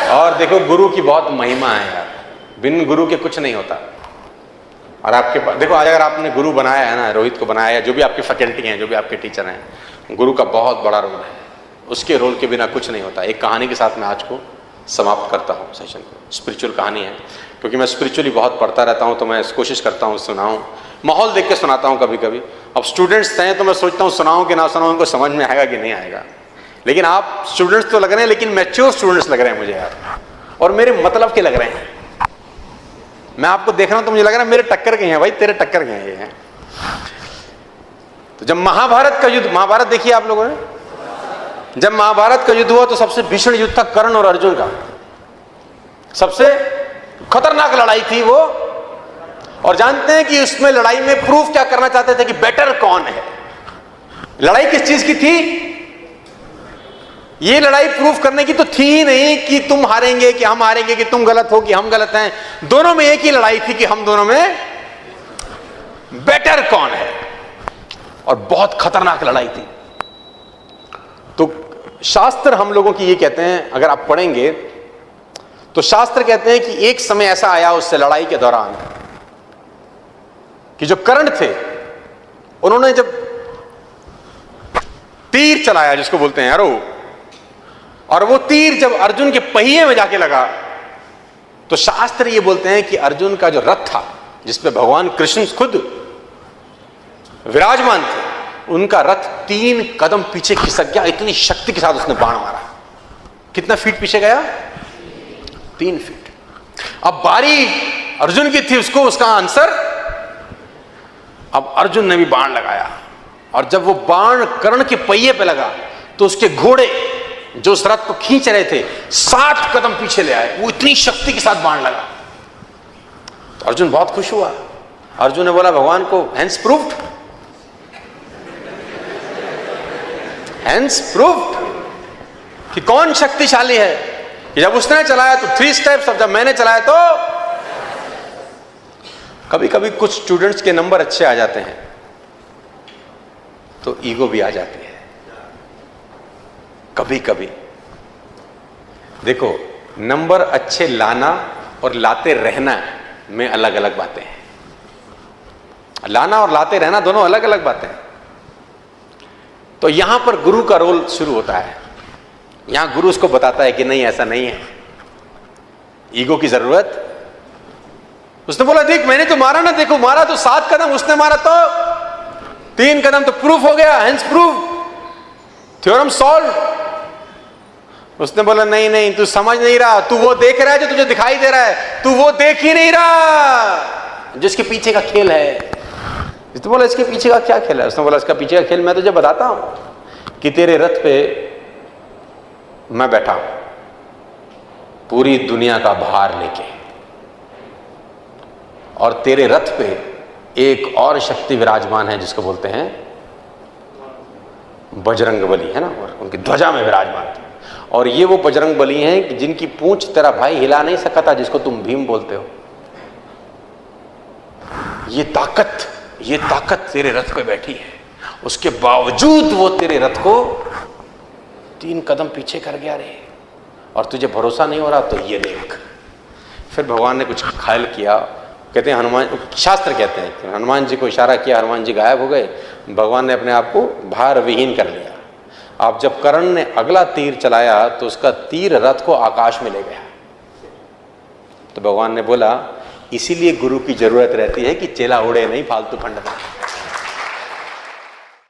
और देखो गुरु की बहुत महिमा है यार, बिन गुरु के कुछ नहीं होता। और आपके पास देखो, आज अगर आपने गुरु बनाया है ना, रोहित को बनाया, जो भी आपकी फैकल्टी हैं, जो भी आपके टीचर हैं, गुरु का बहुत बड़ा रोल है। उसके रोल के बिना कुछ नहीं होता। एक कहानी के साथ मैं आज को समाप्त करता हूँ सेशन को। स्पिरिचुअल कहानी है, क्योंकि मैं स्पिरिचुअली बहुत पढ़ता रहता हूँ, तो मैं कोशिश करता हूँ सुनाऊँ, माहौल देख के सुनाता हूँ कभी कभी। अब स्टूडेंट्स हैं तो मैं सोचता हूँ सुनाऊँ कि ना सुनाऊँ, उनको समझ में आएगा कि नहीं आएगा। लेकिन आप स्टूडेंट्स तो लग रहे हैं, लेकिन मैच्योर स्टूडेंट्स लग रहे हैं मुझे यार, और मेरे मतलब के लग रहे हैं। मैं आपको देख रहा हूं तो मुझे लग रहा है मेरे टक्कर के हैं भाई, तेरे टक्कर के हैं ये हैं। तो जब महाभारत का युद्ध, महाभारत देखिए आप लोगों ने, जब महाभारत का युद्ध हुआ तो सबसे भीषण युद्ध था कर्ण और अर्जुन का। सबसे खतरनाक लड़ाई थी वो। और जानते हैं कि उसमें लड़ाई में प्रूफ क्या करना चाहते थे कि बेटर कौन है। लड़ाई किस चीज की थी? ये लड़ाई प्रूफ करने की तो थी ही नहीं कि तुम हारेंगे कि हम हारेंगे, कि तुम गलत हो कि हम गलत हैं। दोनों में एक ही लड़ाई थी कि हम दोनों में बेटर कौन है। और बहुत खतरनाक लड़ाई थी। तो शास्त्र हम लोगों की ये कहते हैं, अगर आप पढ़ेंगे तो शास्त्र कहते हैं कि एक समय ऐसा आया उससे लड़ाई के दौरान कि जो कर्ण थे उन्होंने जब तीर चलाया, जिसको बोलते हैं एरो, और वो तीर जब अर्जुन के पहिए में जाके लगा, तो शास्त्र ये बोलते हैं कि अर्जुन का जो रथ था, जिसपे भगवान कृष्ण खुद विराजमान थे, उनका रथ 3 कदम पीछे खिसक गया। इतनी शक्ति के साथ उसने बाण मारा। कितना फीट पीछे गया? 3 फीट। अब बारी अर्जुन की थी, उसको उसका आंसर। अब अर्जुन ने भी बाण लगाया, और जब वो बाण कर्ण के पहिए पे लगा तो उसके घोड़े जो उस रथ को खींच रहे थे 7 कदम पीछे ले आए। वो इतनी शक्ति के साथ बाण लगा। तो अर्जुन बहुत खुश हुआ। अर्जुन ने बोला भगवान को, हैंस प्रूव्ड, हैंस प्रूव्ड कि कौन शक्तिशाली है। कि जब उसने चलाया तो 3 स्टेप्स, अब जब मैंने चलाया तो। कभी कभी कुछ स्टूडेंट्स के नंबर अच्छे आ जाते हैं तो ईगो भी आ जाती है। कभी कभी देखो, नंबर अच्छे लाना और लाते रहना में अलग अलग बातें हैं। लाना और लाते रहना दोनों अलग अलग बातें हैं। तो यहां पर गुरु का रोल शुरू होता है। यहां गुरु उसको बताता है कि नहीं, ऐसा नहीं है, ईगो की जरूरत। उसने बोला देख मैंने तो मारा ना, देखो मारा तो 7 कदम, उसने मारा तो 3 कदम, तो प्रूफ हो गया, हेंस प्रूफ, थ्योरम सॉल्व। उसने बोला नहीं नहीं, तू समझ नहीं रहा, तू वो देख रहा है जो तुझे दिखाई दे रहा है, तू वो देख ही नहीं रहा जिसके पीछे का खेल है। तो बोला इसके पीछे का क्या खेल है? उसने बोला इसका पीछे का खेल मैं तुझे बताता हूं कि तेरे रथ पे मैं बैठा हूं पूरी दुनिया का भार लेके, और तेरे रथ पे एक और शक्ति विराजमान है जिसको बोलते हैं बजरंगबली, है ना, और उनकी ध्वजा में विराजमान थे। और ये वो बजरंगबली हैं जिनकी पूंछ तेरा भाई हिला नहीं सका था, जिसको तुम भीम बोलते हो। ये ताकत तेरे रथ पे बैठी है, उसके बावजूद वो तेरे रथ को 3 कदम पीछे कर गया रे। और तुझे भरोसा नहीं हो रहा तो ये देख। फिर भगवान ने कुछ ख्याल किया, कहते हैं हनुमान, शास्त्र कहते हैं कि हनुमान जी को इशारा किया, हनुमान जी गायब हो गए। भगवान ने अपने आप को भार विहीन कर लिया। अब जब कर्ण ने अगला तीर चलाया तो उसका तीर रथ को आकाश में ले गया। तो भगवान ने बोला इसीलिए गुरु की जरूरत रहती है कि चेला उड़े नहीं फालतू फंड में।